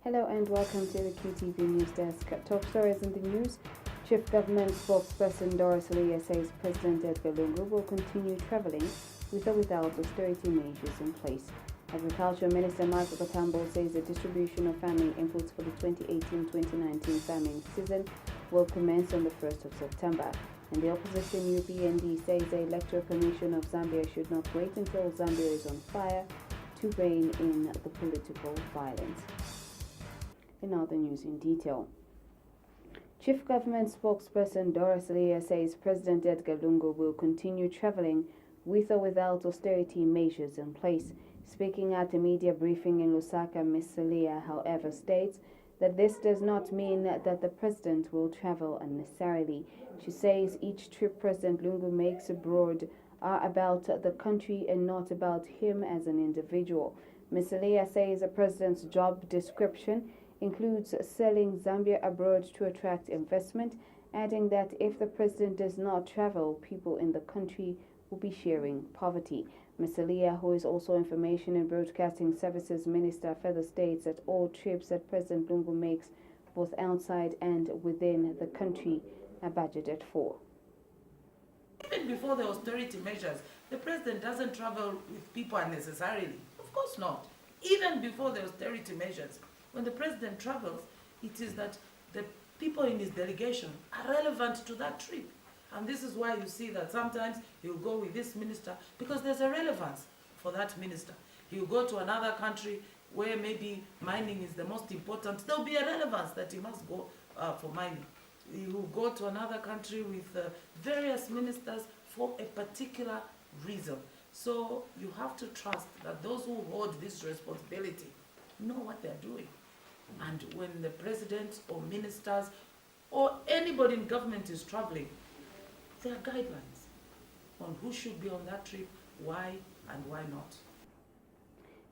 Hello and welcome to the QTV News Desk. Top stories in the news. Chief Government spokesperson Doris Leah says President Edgar Lungu will continue travelling with or without austerity measures in place. Agriculture Minister Michael Katambo says the distribution of farming inputs for the 2018-2019 farming season will commence on the 1st of September. And the opposition UPND says the Electoral Commission of Zambia should not wait until Zambia is on fire to rein in the political violence. In other news in detail. Chief Government spokesperson Doris Leah says President Edgar Lungu will continue travelling with or without austerity measures in place. Speaking at a media briefing in Lusaka, Ms. Leah, however, states that this does not mean that the president will travel unnecessarily. She says each trip President Lungu makes abroad are about the country and not about him as an individual. Ms. Leah says the president's job description includes selling Zambia abroad to attract investment, adding that if the president does not travel, people in the country will be sharing poverty. Ms. Leah, who is also Information and Broadcasting Services Minister, further states that all trips that President Lungu makes, both outside and within the country, are budgeted for. Even before the austerity measures, the president doesn't travel with people unnecessarily. Of course not. Even before the austerity measures, when the president travels, it is that the people in his delegation are relevant to that trip. And this is why you see that sometimes he'll go with this minister because there's a relevance for that minister. He'll go to another country where maybe mining is the most important. There'll be a relevance that he must go for mining. He will go to another country with various ministers for a particular reason. So you have to trust that those who hold this responsibility know what they're doing. And when the president or ministers or anybody in government is traveling, there are guidelines on who should be on that trip, why and why not.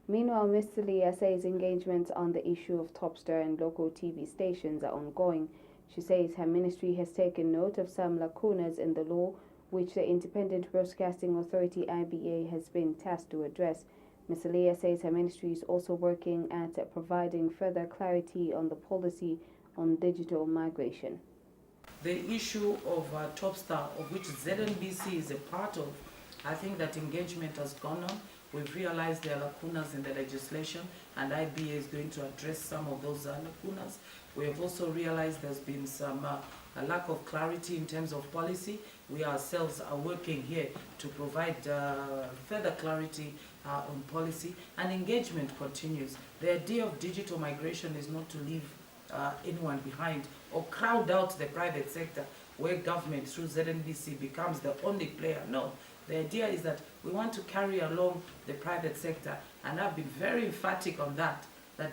Meanwhile, Mr. Leah says engagements on the issue of Topstar and local TV stations are ongoing. She says her ministry has taken note of some lacunas in the law which the Independent Broadcasting Authority IBA has been tasked to address. Ms. Leah says her ministry is also working at providing further clarity on the policy on digital migration. The issue of Topstar, of which ZNBC is a part of, I think that engagement has gone on. We've realized there are lacunas in the legislation, and IBA is going to address some of those lacunas. We have also realized there's been some a lack of clarity in terms of policy. We ourselves are working here to provide further clarity on policy, and engagement continues. The idea of digital migration is not to leave anyone behind or crowd out the private sector where government through ZNBC becomes the only player. No, the idea is that we want to carry along the private sector, and I've been very emphatic on that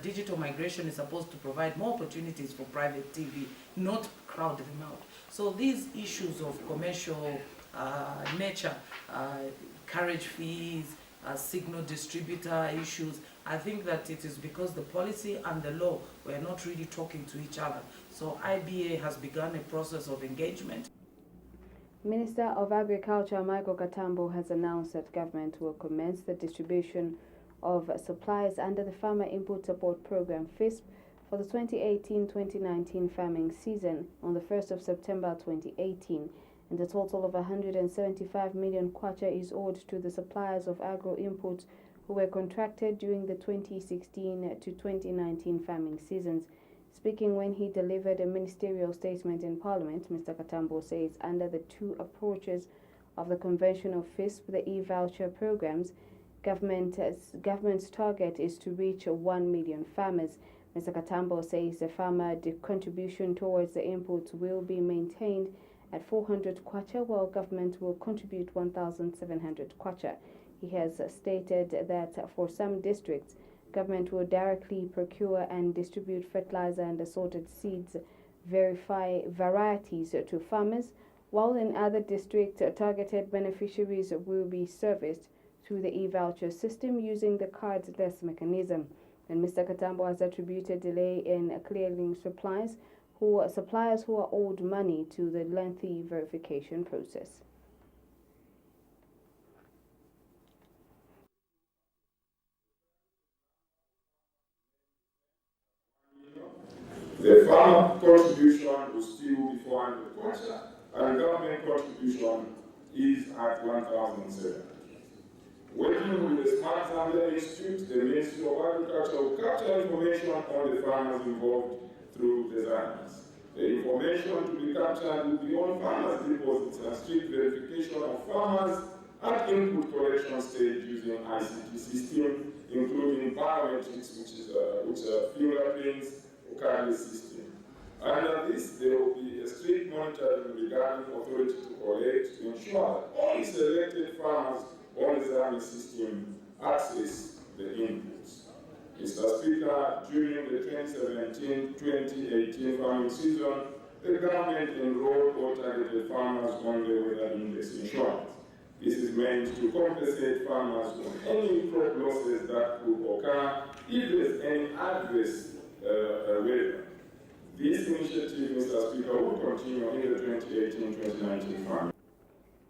digital migration is supposed to provide more opportunities for private TV, not crowd them out. So these issues of commercial nature, carriage fees, signal distributor issues, I think that it is because the policy and the law were not really talking to each other. So IBA has begun a process of engagement. Minister of Agriculture Michael Katambo has announced that government will commence the distribution of supplies under the Farmer Input Support Program FISP for the 2018-2019 farming season on the 1st of September 2018, and a total of 175 million kwacha is owed to the suppliers of agro inputs who were contracted during the 2016 to 2019 farming seasons. Speaking when he delivered a ministerial statement in Parliament, Mr. Katambo says under the two approaches of the conventional FISP, the e-voucher programs, government's target is to reach 1 million farmers. Mr. Katambo says the farmer contribution towards the inputs will be maintained at 400 kwacha, while government will contribute 1,700 kwacha. He has stated that for some districts, government will directly procure and distribute fertilizer and assorted seeds varieties to farmers, while in other districts, targeted beneficiaries will be serviced through the e-voucher system using the cardless mechanism. And Mr. Katambo has attributed delay in clearing suppliers who are owed money to the lengthy verification process. farmer contribution will still be 400 kwacha, and government contribution is at 1,700. Working with the Smart Zambia Institute, the Ministry of Agriculture will capture information on the farmers involved through the Zambia. The information to be captured will be on farmers' deposits and strict verification of farmers at input collection stage using ICT system, including biometrics, which are fingerprints, or card system. Under this, there will be a strict monitoring regarding authority to collect to ensure that only selected farmers on the Zambia system access the inputs. Mr. Speaker, during the 2017-2018 farming season, the government enrolled or targeted farmers on the weather index insurance. This is meant to compensate farmers for any crop losses that could occur if there is any adverse weather. This initiative, Mr. Speaker, will continue in the 2018-2019 farming.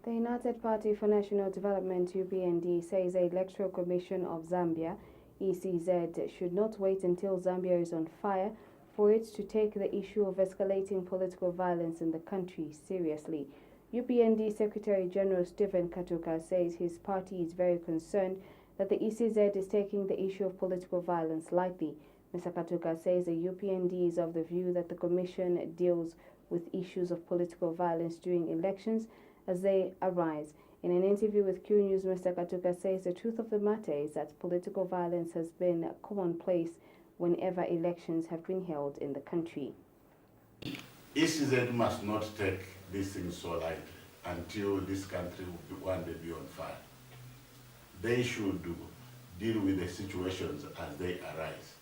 The United Party for National Development, UPND, says the Electoral Commission of Zambia, ECZ, should not wait until Zambia is on fire for it to take the issue of escalating political violence in the country seriously. UPND Secretary General Stephen Katuka says his party is very concerned that the ECZ is taking the issue of political violence lightly. Mr. Katuka says the UPND is of the view that the Commission deals with issues of political violence during elections as they arise. In an interview with Q News, Mr. Katuka says the truth of the matter is that political violence has been commonplace whenever elections have been held in the country. ECZ must not take these things so lightly until this country will one day be on fire. They should deal with the situations as they arise.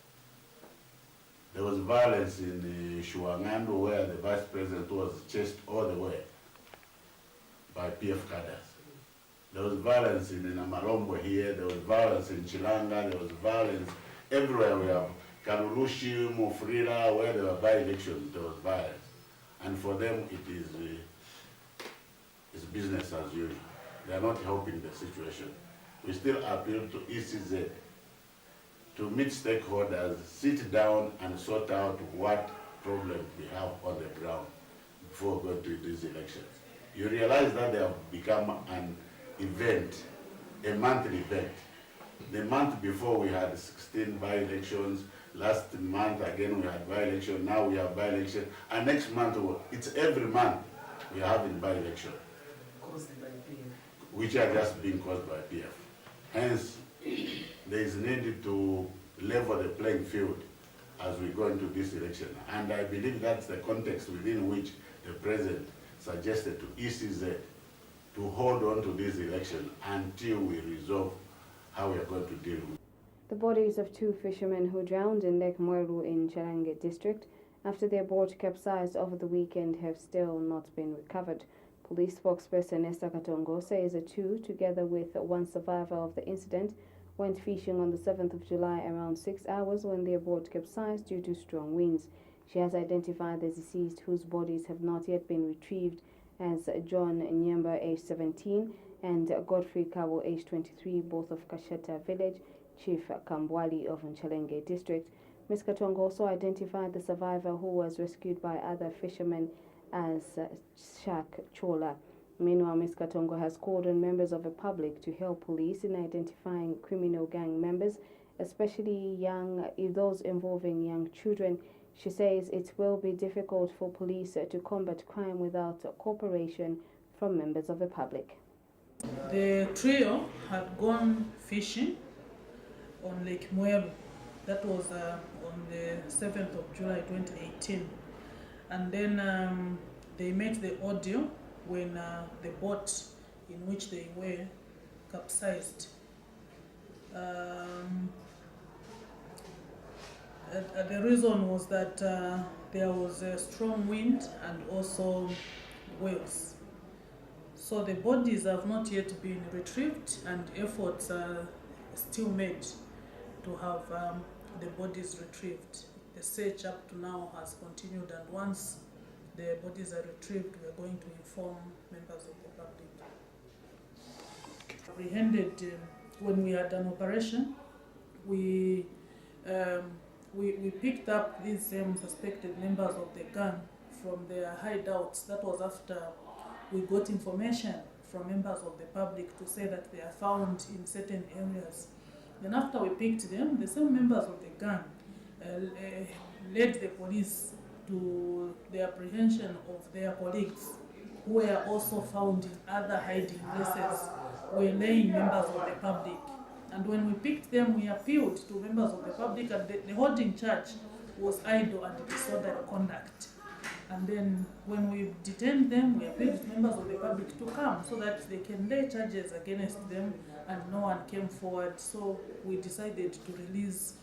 There was violence in Shuangando where the vice president was chased all the way by PF cadres. There was violence in Namalombo here, there was violence in Chilanga, there was violence everywhere. We have Karulushi, Mufrila, where there were by-elections, there was violence. And for them, it is it's business as usual. They are not helping the situation. We still appeal to ECZ to meet stakeholders, sit down and sort out what problems we have on the ground before going to these elections. You realize that they have become an event, a monthly event. The month before we had 16 by-elections, last month again we had by-election, now we have by-election, and next month, it's every month we are having by-election. Caused by PF. Which are just being caused by PF. Hence, there is need to level the playing field as we go into this election. And I believe that's the context within which the President suggested to ECZ to hold on to this election until we resolve how we are going to deal with it. The bodies of two fishermen who drowned in Lake Mweru in Charange district after their boat capsized over the weekend have still not been recovered. Police spokesperson Esther Katongo says the two, together with one survivor of the incident, went fishing on the 7th of July around 6 hours when their boat capsized due to strong winds. She has identified the deceased, whose bodies have not yet been retrieved, as John Nyemba, age 17, and Godfrey Kabo, age 23, both of Kasheta village, Chief Kambwali of Nchalenge district. Ms. Katongo also identified the survivor, who was rescued by other fishermen, as Shak Chola. Meanwhile, Ms. Katongo has called on members of the public to help police in identifying criminal gang members, especially those involving young children. She says it will be difficult for police to combat crime without cooperation from members of the public. The trio had gone fishing on Lake Mweru. That was on the 7th of July 2018. And then they met the audio when the boat in which they were capsized. The reason was that there was a strong wind and also waves. So the bodies have not yet been retrieved, and efforts are still made to have the bodies retrieved. The search up to now has continued, and once the bodies are retrieved, we are going to inform members of the public. Apprehended when we had an operation, we we picked up these same suspected members of the gang from their hideouts. That was after we got information from members of the public to say that they are found in certain areas. Then after we picked them, the same members of the gang led the police to the apprehension of their colleagues who were also found in other hiding places, waylaying members of the public. And when we picked them, we appealed to members of the public, and the holding charge was idle and disorderly conduct. And then when we detained them, we appealed to members of the public to come so that they can lay charges against them, and no one came forward. So we decided to release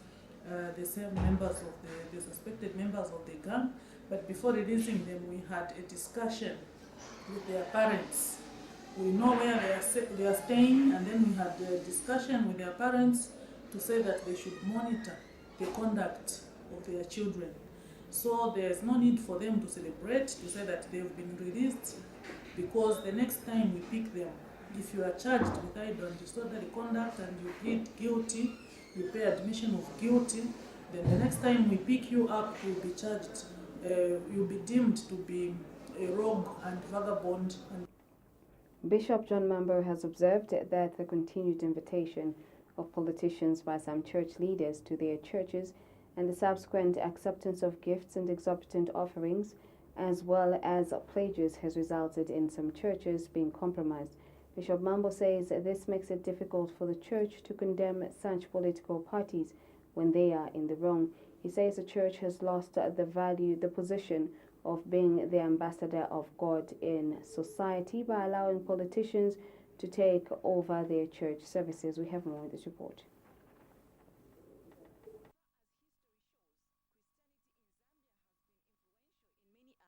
the same members of the suspected members of the gang. But before releasing them, we had a discussion with their parents. We know where they are staying, and then we had a discussion with their parents to say that they should monitor the conduct of their children. So there's no need for them to celebrate, to say that they've been released, because the next time we pick them, if you are charged with idle and disorderly conduct and you plead guilty, you pay admission of guilty, then the next time we pick you up, you'll be charged, you'll be deemed to be a rogue and vagabond. Bishop John Mambo has observed that the continued invitation of politicians by some church leaders to their churches and the subsequent acceptance of gifts and exorbitant offerings, as well as pledges, has resulted in some churches being compromised. Bishop Mambo says this makes it difficult for the church to condemn such political parties when they are in the wrong. He says the church has lost the position of being the ambassador of God in society by allowing politicians to take over their church services. We have more in this report.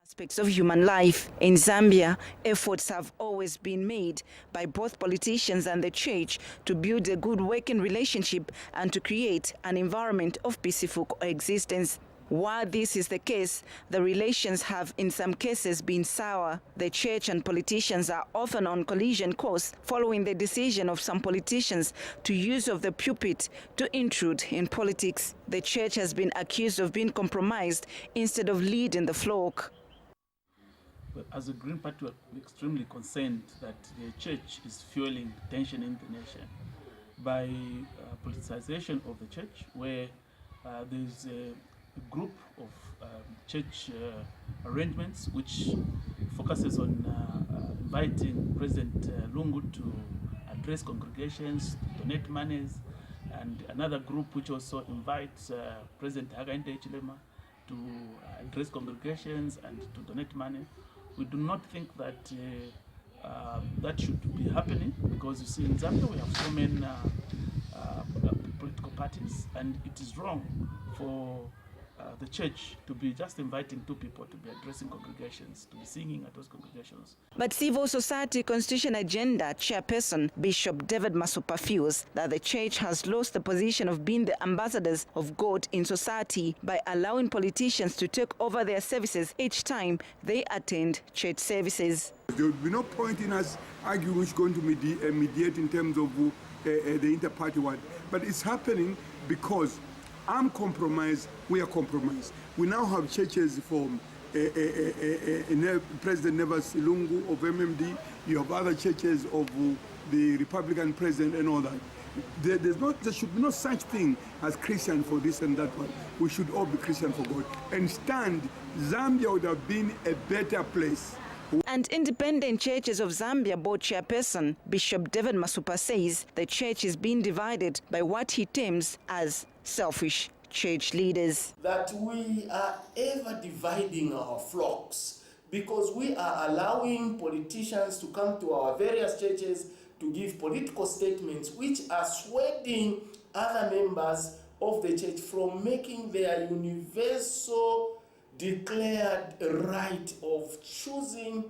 Aspects of human life. In Zambia, efforts have always been made by both politicians and the church to build a good working relationship and to create an environment of peaceful coexistence. While this is the case, the relations have in some cases been sour. The church and politicians are often on collision course following the decision of some politicians to use of the pulpit to intrude in politics. The church has been accused of being compromised instead of leading the flock. As a Green Party, we're extremely concerned that the church is fueling tension in the nation by politicization of the church, where there's a group of church arrangements which focuses on inviting President Lungu to address congregations, to donate monies, and another group which also invites President Hakainde Hichilema to address congregations and to donate money. We do not think that that should be happening, because you see in Zambia we have so many political parties, and it is wrong for the church to be just inviting two people to be addressing congregations, to be singing at those congregations. But Civil Society Constitution Agenda Chairperson Bishop David Masupa feels that the church has lost the position of being the ambassadors of God in society by allowing politicians to take over their services each time they attend church services. There would be no point in us arguing who's going to mediate in terms of the inter-party one. But it's happening because I'm compromised, we are compromised. We now have churches from President Nevas Lungu of MMD, you have other churches of the Republican president and all that. There should be no such thing as Christian for this and that one. We should all be Christian for God. And Zambia would have been a better place. And Independent Churches of Zambia Board Chairperson Bishop David Masupa says the church is being divided by what he terms as selfish church leaders. That we are ever dividing our flocks because we are allowing politicians to come to our various churches to give political statements which are swaying other members of the church from making their universal declared right of choosing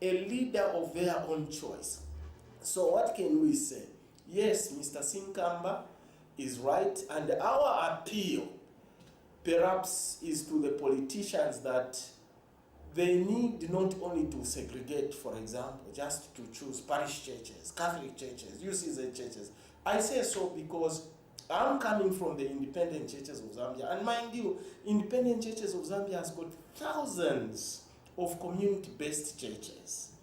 a leader of their own choice. So what can we say? Yes, Mr. Sinkamba is right, and our appeal perhaps is to the politicians that they need not only to segregate, for example, just to choose parish churches, Catholic churches, UCZ churches. I say so because I'm coming from the independent churches of Zambia, and mind you, independent churches of Zambia has got thousands of community-based churches.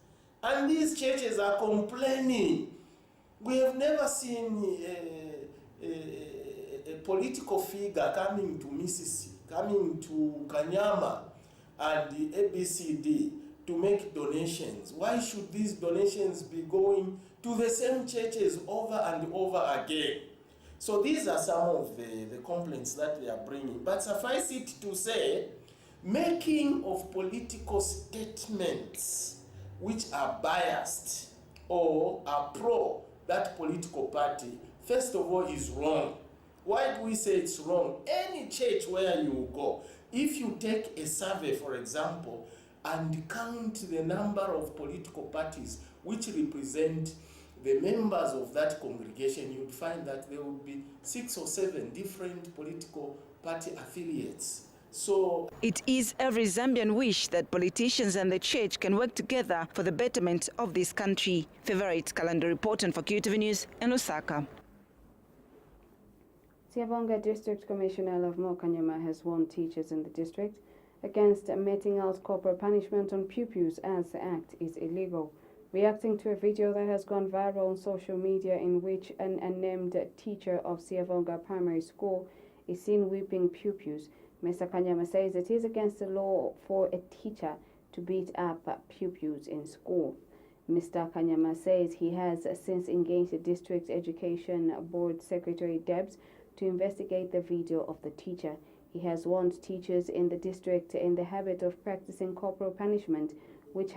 And these churches are complaining. We have never seen a political figure coming to Mississippi, coming to Kanyama and the ABCD to make donations. Why should these donations be going to the same churches over and over again? So these are some of the complaints that they are bringing. But suffice it to say, making of political statements which are biased or are pro that political party, first of all, is wrong. Why do we say it's wrong? Any church where you go, if you take a survey, for example, and count the number of political parties which represent the members of that congregation, you'd find that there would be 6 or 7 different political party affiliates. So it is every Zambian wish that politicians and the church can work together for the betterment of this country. Favorite calendar reporting for QTV News in Lusaka. Siabonga District Commissioner Lovemo Kanyama has warned teachers in the district against meting out corporal punishment on pupils as the act is illegal. Reacting to a video that has gone viral on social media in which an unnamed teacher of Siabonga Primary School is seen whipping pupils, Mr. Kanyama says it is against the law for a teacher to beat up pupils in school. Mr. Kanyama says he has since engaged the District Education Board Secretary Debs to investigate the video of the teacher. He has warned teachers in the district in the habit of practicing corporal punishment, which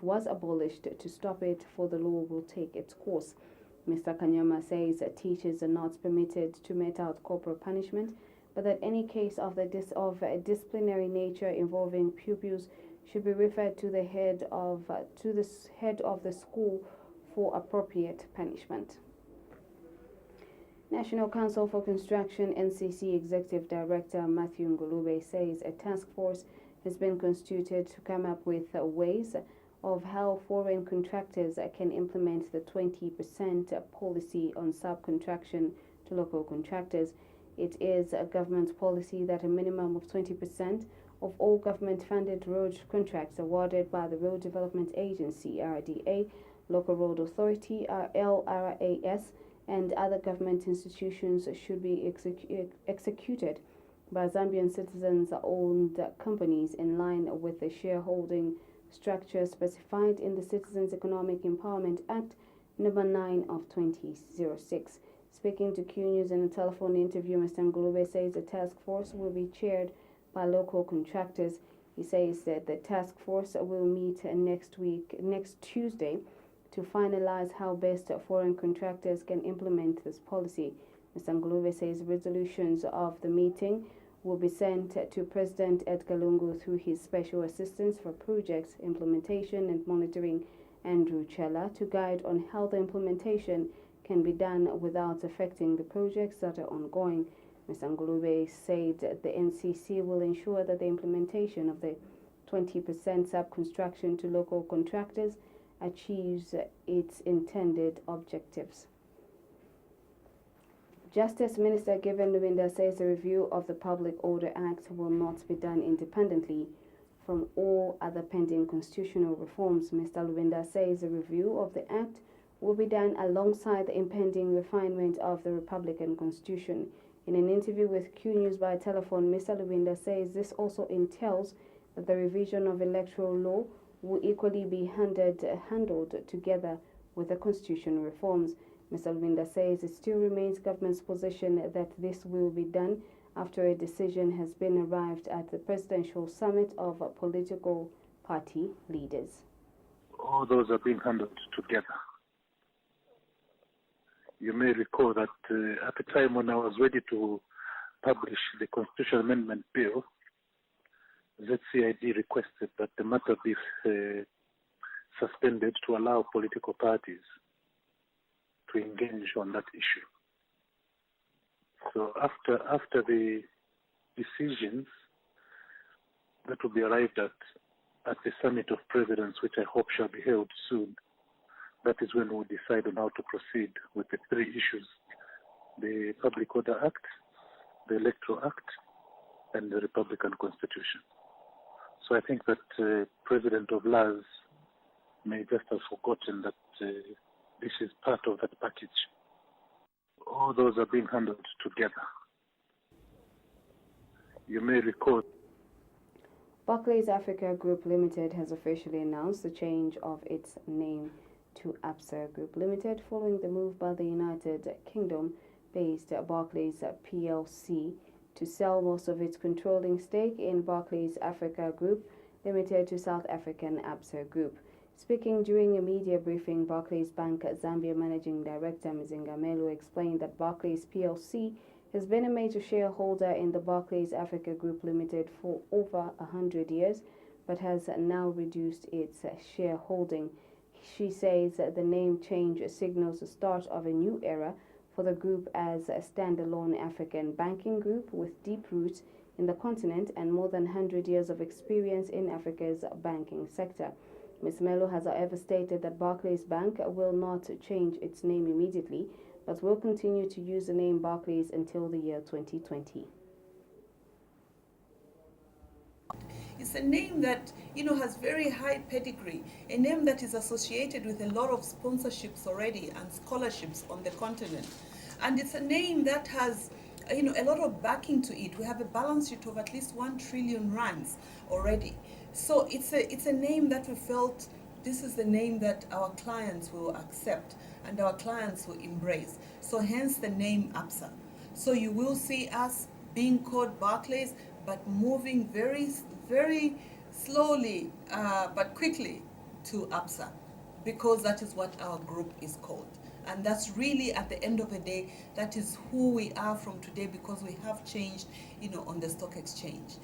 was abolished, to stop it, for the law will take its course. Mr. Kanyama says that teachers are not permitted to mete out corporal punishment, but that any case of a disciplinary nature involving pupils should be referred to the head of the school for appropriate punishment. National Council for Construction NCC Executive Director Matthew Ngulube says a task force has been constituted to come up with ways of how foreign contractors can implement the 20% policy on subcontraction to local contractors. It is a government policy that a minimum of 20% of all government-funded road contracts awarded by the Road Development Agency, RDA, Local Road Authority, LRAS, and other government institutions should be executed by Zambian citizens-owned companies in line with the shareholding structure specified in the Citizens Economic Empowerment Act No. 9 of 2006. Speaking to Q News in a telephone interview, Mr. Ngulube says the task force will be chaired by local contractors. He says that the task force will meet next Tuesday, to finalize how best foreign contractors can implement this policy. Mr. Ngulube says resolutions of the meeting will be sent to President Edgar Lungu through his Special Assistants for Projects, Implementation and Monitoring, Andrew Chella, to guide on how the implementation can be done without affecting the projects that are ongoing. Mr. Ngulube said the NCC will ensure that the implementation of the 20% sub-construction to local contractors achieves its intended objectives. Justice Minister Given Lubinda says the review of the Public Order Act will not be done independently from all other pending constitutional reforms. Mr. Lubinda says the review of the Act will be done alongside the impending refinement of the Republican Constitution. In an interview with Q News by telephone, Mr. Lubinda says this also entails that the revision of electoral law will equally be handled together with the constitutional reforms. Mr. Lubinda says it still remains government's position that this will be done after a decision has been arrived at the presidential summit of political party leaders. All those are being handled together. You may recall that at the time when I was ready to publish the Constitutional Amendment Bill, ZCID requested that the matter be suspended to allow political parties to engage on that issue. So after the decisions that will be arrived at the Summit of Presidents, which I hope shall be held soon, that is when we'll decide on how to proceed with the 3 issues the Public Order Act, the Electoral Act, and the Republican Constitution. So I think that President of LAS may just have forgotten that this is part of that package. All those are being handled together. You may recall Barclays Africa Group Limited has officially announced the change of its name to Absa Group Limited following the move by the United Kingdom-based Barclays PLC to sell most of its controlling stake in Barclays Africa Group Limited to South African Absa Group. Speaking during a media briefing, Barclays Bank Zambia Managing Director Mzinga Melo explained that Barclays PLC has been a major shareholder in the Barclays Africa Group Limited for over 100 years, but has now reduced its shareholding. She says that the name change signals the start of a new era for the group as a standalone African banking group with deep roots in the continent and more than 100 years of experience in Africa's banking sector. Ms. Melo has however stated that Barclays Bank will not change its name immediately, but will continue to use the name Barclays until the year 2020. It's a name that, has very high pedigree, a name that is associated with a lot of sponsorships already and scholarships on the continent. And it's a name that has, a lot of backing to it. We have a balance sheet of at least 1 trillion rands already. So it's a name that we felt this is the name that our clients will accept and our clients will embrace. So hence the name Absa. So you will see us being called Barclays, but moving very, very slowly but quickly to Absa, because that is what our group is called. And that's really, at the end of the day, that is who we are from today, because we have changed, on the stock exchange.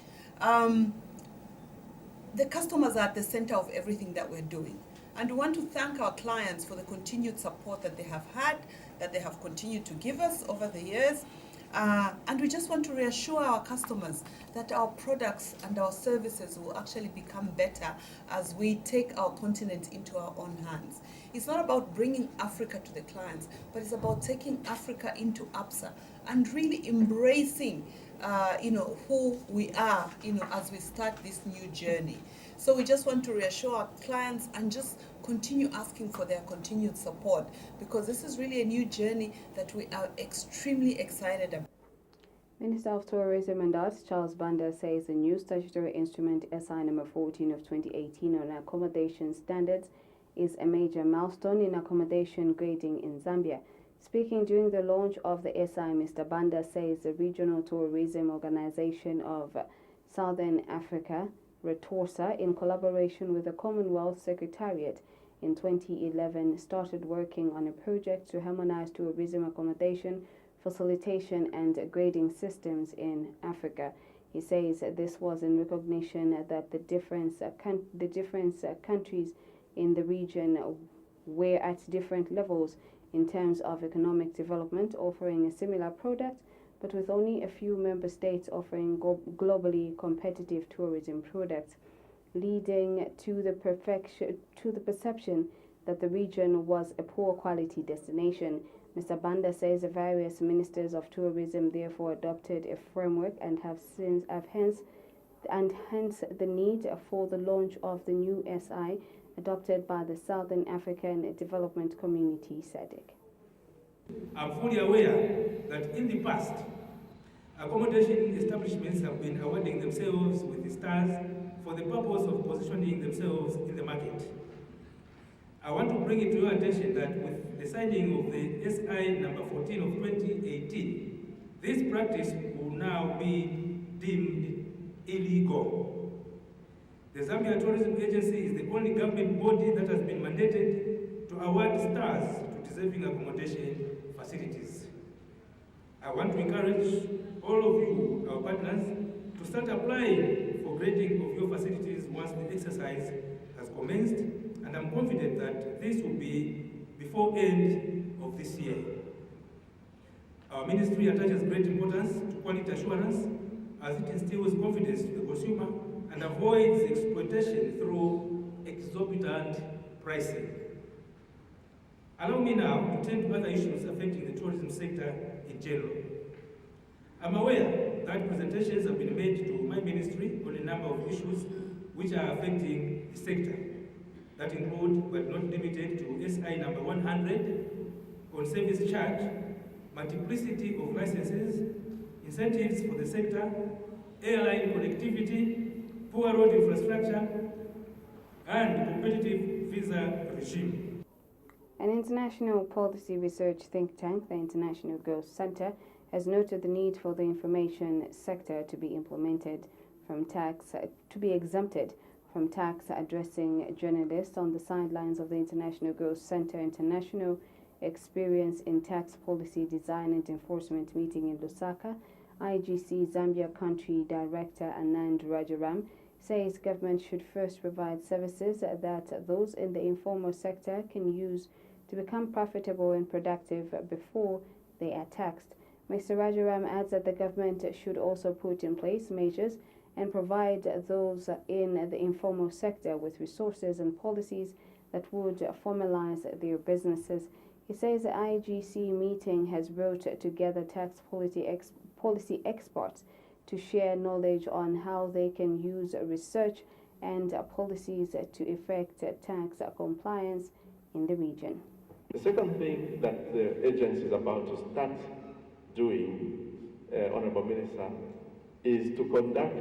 The customers are at the center of everything that we're doing. And we want to thank our clients for the continued support that they have had, that they have continued to give us over the years. And we just want to reassure our customers that our products and our services will actually become better as we take our continent into our own hands. It's not about bringing Africa to the clients, but it's about taking Africa into Absa and really embracing who we are, as we start this new journey. So we just want to reassure our clients and just continue asking for their continued support, because this is really a new journey that we are extremely excited about. Minister of Tourism and Arts Charles Banda says the new statutory instrument SI number 14 of 2018 on accommodation standards is a major milestone in accommodation grading in Zambia. Speaking during the launch of the SI, Mr. Banda says the Regional Tourism Organization of Southern Africa, RETORSA, in collaboration with the Commonwealth Secretariat in 2011, started working on a project to harmonize tourism accommodation, facilitation and grading systems in Africa. He says this was in recognition that the different countries in the region were at different levels in terms of economic development, offering a similar product, but with only a few member states offering globally competitive tourism products, leading to the perception that the region was a poor quality destination. Mr. Banda says the various ministers of tourism therefore adopted a framework and hence the need for the launch of the new SI adopted by the Southern African Development Community (SADC). I'm fully aware that in the past, accommodation establishments have been awarding themselves with the stars for the purpose of positioning themselves in the market. I want to bring it to your attention that with the signing of the SI number 14 of 2018, this practice will now be deemed illegal. The Zambia Tourism Agency is the only government body that has been mandated to award stars to deserving accommodation facilities. I want to encourage all of you, our partners, to start applying for grading of your facilities once the exercise has commenced, and I'm confident that this will be before end of this year. Our ministry attaches great importance to quality assurance as it instills confidence to the consumer and avoids exploitation through exorbitant pricing. Allow me now to turn to other issues affecting the tourism sector in general. I'm aware that presentations have been made to my ministry on a number of issues which are affecting the sector, that include, but not limited to, SI number 100 on service charge, multiplicity of licenses, incentives for the sector, airline connectivity, poor road infrastructure, and competitive visa regime. An international policy research think tank, the International Growth Center, has noted the need for the information sector to be exempted from tax, addressing journalists on the sidelines of the International Growth Center International Experience in Tax Policy Design and Enforcement meeting in Lusaka. IGC Zambia Country Director Anand Rajaram says government should first provide services that those in the informal sector can use to become profitable and productive before they are taxed. Mr. Rajaram adds that the government should also put in place measures and provide those in the informal sector with resources and policies that would formalize their businesses. He says the IGC meeting has brought together tax policy experts to share knowledge on how they can use research and policies to effect tax compliance in the region. The second thing that the agency is about to start doing, Honorable Minister, is to conduct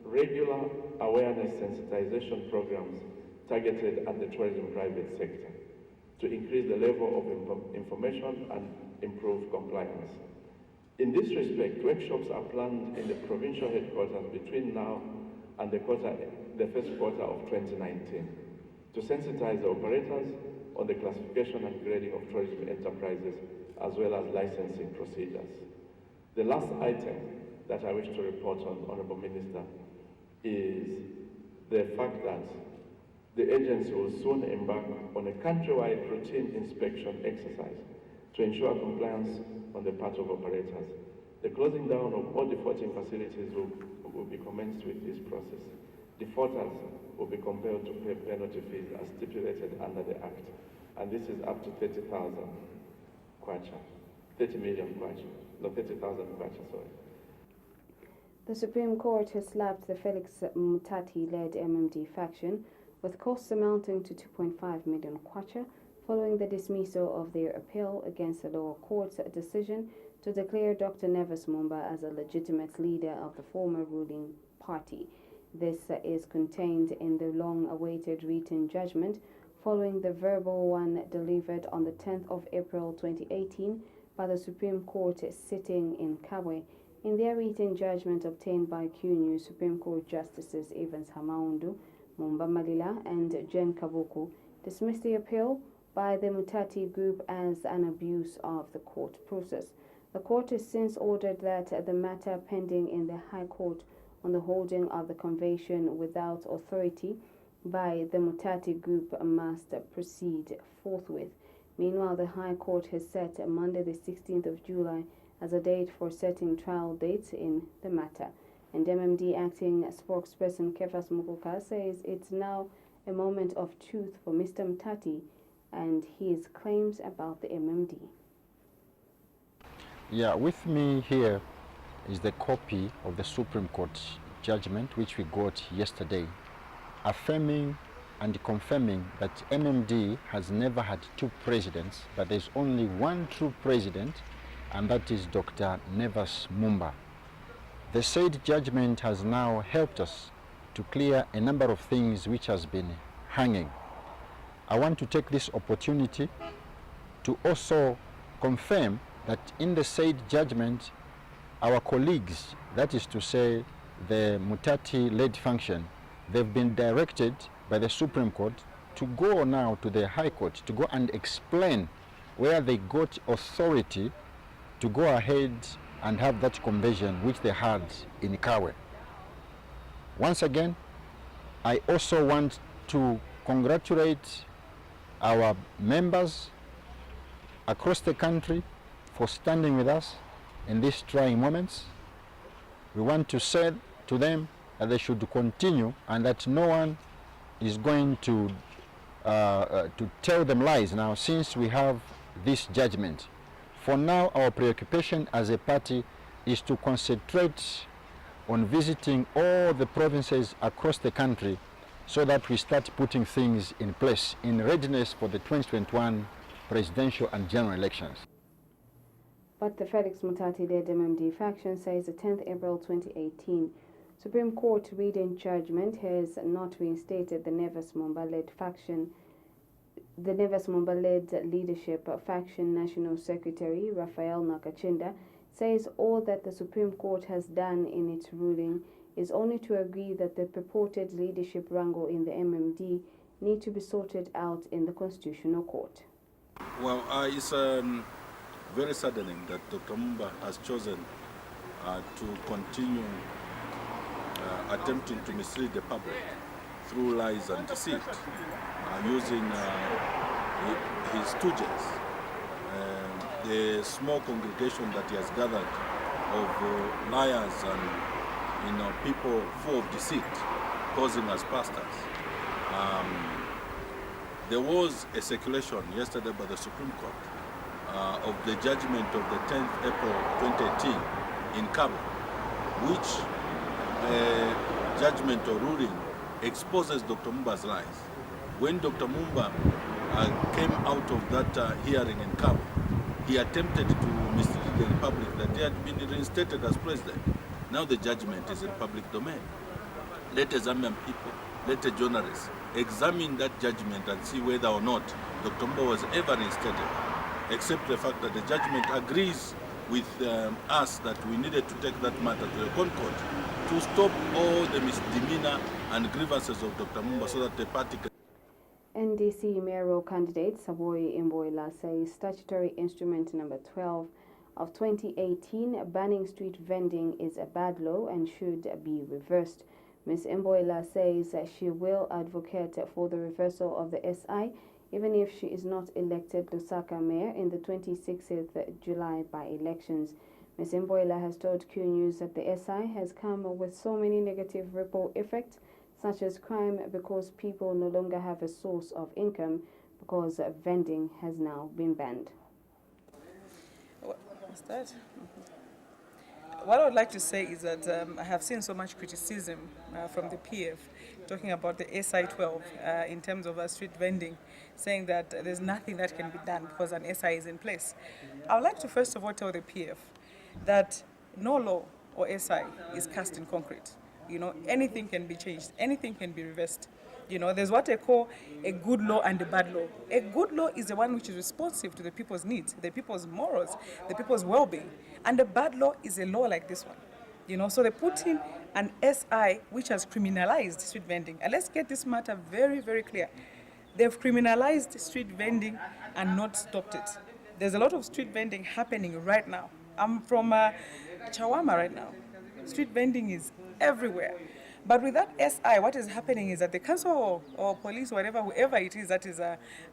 regular awareness sensitization programs targeted at the tourism private sector to increase the level of information and improve compliance. In this respect, workshops are planned in the provincial headquarters between now and the first quarter of 2019 to sensitize the operators on the classification and grading of tourism enterprises as well as licensing procedures. The last item that I wish to report on, Honourable Minister, is the fact that the agency will soon embark on a countrywide routine inspection exercise to ensure compliance on the part of operators. The closing down of all defaulting facilities will be commenced with this process. Defaulters will be compelled to pay penalty fees as stipulated under the Act, and this is up to 30,000 kwacha, 30 million kwacha, no, 30,000 kwacha, sorry. The Supreme Court has slapped the Felix Mutati-led MMD faction with costs amounting to 2.5 million kwacha following the dismissal of their appeal against the lower court's decision to declare Dr. Nevis Mumba as a legitimate leader of the former ruling party. This is contained in the long-awaited written judgment following the verbal one delivered on the 10th of April 2018 by the Supreme Court sitting in Kabwe. In their written judgment obtained by Q News, Supreme Court Justices Evans Hamaundu, Mumba Malila, and Jen Kabuku dismissed the appeal by the Mutati group as an abuse of the court process. The court has since ordered that the matter pending in the High Court on the holding of the conviction without authority by the Mutati group must proceed forthwith. Meanwhile, the High Court has set Monday the 16th of July as a date for setting trial dates in the matter. And MMD acting spokesperson Kefas Mukuka says it's now a moment of truth for Mr. Mutati and his claims about the MMD. Yeah, with me here is the copy of the Supreme Court judgment which we got yesterday, affirming and confirming that MMD has never had two presidents, but there's only one true president, and that is Dr. Nevis Mumba. The said judgment has now helped us to clear a number of things which has been hanging. I want to take this opportunity to also confirm that in the said judgment, our colleagues, that is to say the Mutati-led function, they've been directed by the Supreme Court to go now to the High Court to go and explain where they got authority to go ahead and have that conversion which they had in Kawe. Once again, I also want to congratulate our members across the country for standing with us in these trying moments. We want to say to them that they should continue and that no one is going to tell them lies now, since we have this judgment. For now, our preoccupation as a party is to concentrate on visiting all the provinces across the country so that we start putting things in place in readiness for the 2021 presidential and general elections. But the Felix Mutati-led MMD faction says the 10th April 2018 Supreme Court reading judgment has not reinstated the Neves Momba-led faction. The Neves Momba-led leadership faction National Secretary Raphael Nakachinda says all that the Supreme Court has done in its ruling is only to agree that the purported leadership wrangle in the MMD need to be sorted out in the Constitutional Court. Well, it's very saddening that Dr. Mumba has chosen to continue attempting to mislead the public through lies and deceit, using his stooges, the small congregation that he has gathered of liars and people full of deceit, posing as pastors. There was a circulation yesterday by the Supreme Court of the judgment of the 10th April 2018 in Cabo, which judgment or ruling exposes Dr. Mumba's lies. When Dr. Mumba came out of that hearing in Cabo, he attempted to mislead the Republic that he had been reinstated as president. Now the judgment is in public domain. Let the Zambian people, let the journalists examine that judgment and see whether or not Dr. Mumba was ever reinstated, except the fact that the judgment agrees with us that we needed to take that matter to the Concord to stop all the misdemeanor and grievances of Dr. Mumba so that the party can... NDC mayoral candidate Saboy Mboila says statutory instrument number 12 of 2018 banning street vending is a bad law and should be reversed. Ms. Mboila says that she will advocate for the reversal of the SI even if she is not elected Lusaka mayor in the 26th July by-elections. Ms. Mboila has told Q News that the SI has come with so many negative ripple effects, such as crime, because people no longer have a source of income because vending has now been banned. What I would like to say is that I have seen so much criticism from the PF talking about the SI-12 in terms of street vending, saying that there's nothing that can be done because an SI is in place. I would like to first of all tell the PF that no law or SI is cast in concrete. You know, anything can be changed, anything can be reversed. You know, there's what I call a good law and a bad law. A good law is the one which is responsive to the people's needs, the people's morals, the people's well-being. And a bad law is a law like this one. You know, so they put in an SI which has criminalized street vending. And let's get this matter very, very clear. They've criminalized street vending and not stopped it. There's a lot of street vending happening right now. I'm from Chawama right now. Street vending is everywhere. But with that SI, what is happening is that the council or police, whatever, whoever it is that is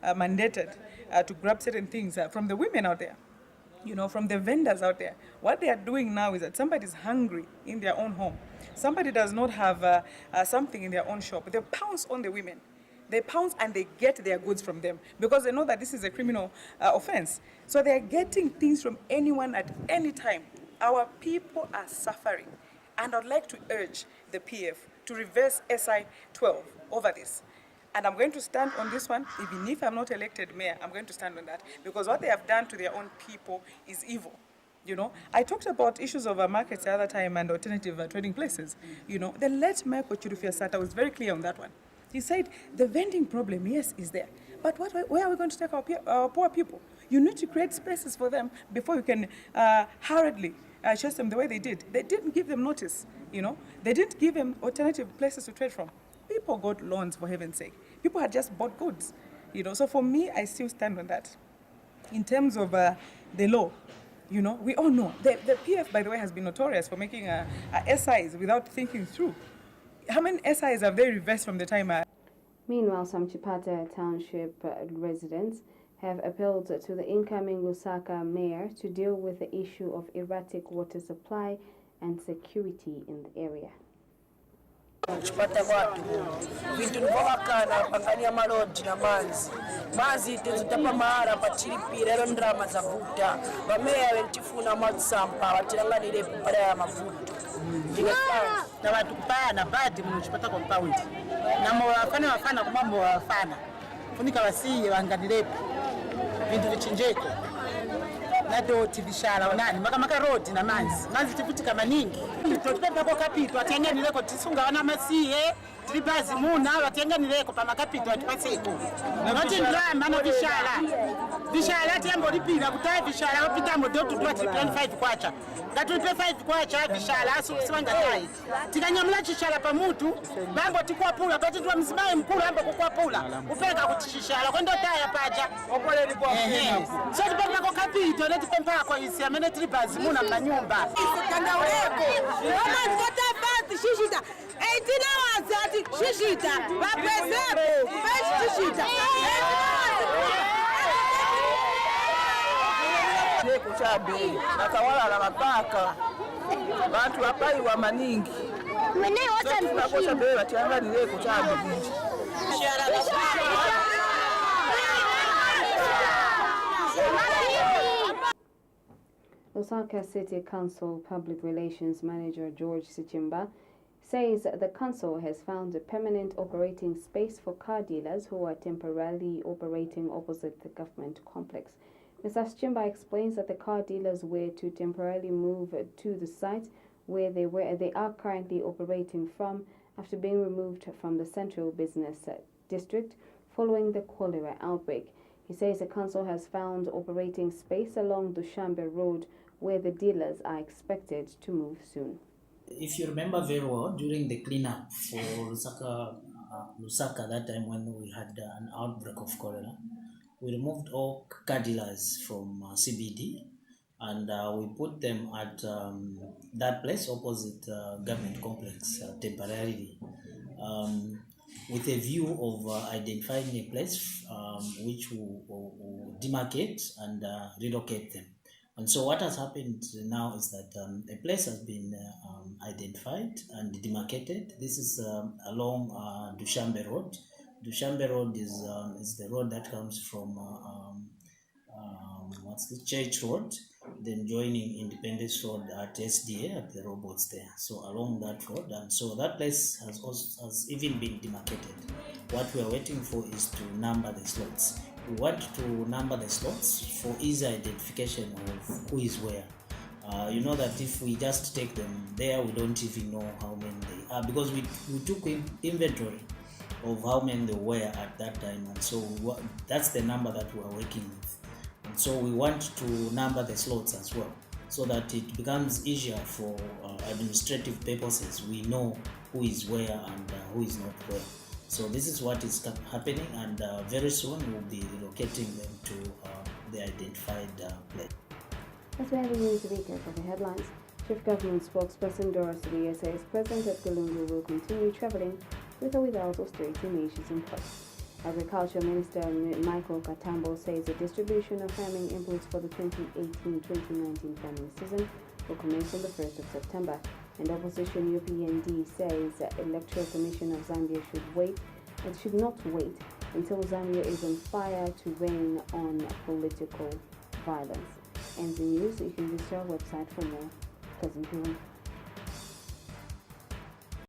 mandated to grab certain things from the women out there, you know, from the vendors out there, what they are doing now is that somebody's hungry in their own home. Somebody does not have something in their own shop. They pounce on the women. They pounce and they get their goods from them because they know that this is a criminal offense. So they are getting things from anyone at any time. Our people are suffering. And I'd like to urge the PF to reverse SI-12 over this. And I'm going to stand on this one, even if I'm not elected mayor, I'm going to stand on that. Because what they have done to their own people is evil. You know, I talked about issues of markets the other time and alternative trading places. You know, the late Michael Chirufia-Sata was very clear on that one. He said, the vending problem, yes, is there. But where are we going to take our poor people? You need to create spaces for them before you can hurriedly chase them the way they did. They didn't give them notice, you know. They didn't give them alternative places to trade from. People got loans, for heaven's sake. People had just bought goods, you know. So for me, I still stand on that. In terms of the law, you know, we all know. The PF, by the way, has been notorious for making SIs without thinking through. How many SIs have they reversed from the time? Meanwhile, some Chipata Township residents have appealed to the incoming Lusaka mayor to deal with the issue of erratic water supply and security in the area. chipata kwatu vintu nivovakana pangania malodi na manzi tezitapa mahara pachilipira ero ndrama zavuta vameya ventifuna matisampa vatilanganirepo pada ya mavuto na watu kupana badi mchipata compound na wafana kumambo wafana funika wasiye wanganirepo vintu vichinjeko nato tivishala onani maka road na manzi tifutika maningi totipepa kwa kapito atenganireko tisunga wana masiye tilibazi muna watenganireko pa makapito atipaseko noti ndrama na vishala tiambo lipira kutaya vishala wapitambo dotu tuwa tilipirani 5 kwacha ngatulipe 5 kwacha vishala asu kusiwanga tai tikanyamula chishala pa mutu bambo tikuwa pula pati tuwa mzimaye mkulu ambo kukuwa pula upeka kutishishala kwendo taya paja so tipepa kwa kapito neti pempa kwa isi amene tilibazi muna manyumba kanda ureko wama zikota fati shishita 18 hours ati shishita wapesepo shishita cheko cha bei nakawala la mapaka watu wapaiwa maningi mwene wote tunakosa bei watianganireko cha bei Osaka City Council Public Relations Manager George Sichimba says the council has found a permanent operating space for car dealers who are temporarily operating opposite the government complex. Mr. Sichimba explains that the car dealers were to temporarily move to the site where they are currently operating from after being removed from the central business district following the cholera outbreak. He says the council has found operating space along Dushanbe Road where the dealers are expected to move soon. If you remember very well, during the cleanup for Lusaka that time when we had an outbreak of cholera, we removed all car dealers from CBD and we put them at that place opposite government complex temporarily with a view of identifying a place which will demarcate and relocate them. And so what has happened now is that a place has been identified and demarcated. This is along Dushanbe Road. Dushanbe Road is the road that comes from Church Road, then joining Independence Road at SDA at the robots there. So along that road, and so that place has even been demarcated. What we are waiting for is to number the slots. We want to number the slots for easy identification of who is where. You know that if we just take them there, we don't even know how many they are because we took inventory of how many they were at that time, and so that's the number that we are working with. And so we want to number the slots as well so that it becomes easier for administrative purposes. We know who is where and who is not where. So this is what is happening, and very soon we'll be relocating them to the identified place. As we have the news recap for the headlines, Chief Government spokesperson Doris Lee says President Edgar will continue travelling with or without austerity measures in place. Agriculture Minister Michael Katambo says the distribution of farming inputs for the 2018-2019 farming season will commence on the 1st of September. And opposition UPND says the Electoral Commission of Zambia should not wait until Zambia is on fire to rein on political violence. Ends the news. You can visit our website for more. Pleasant viewing.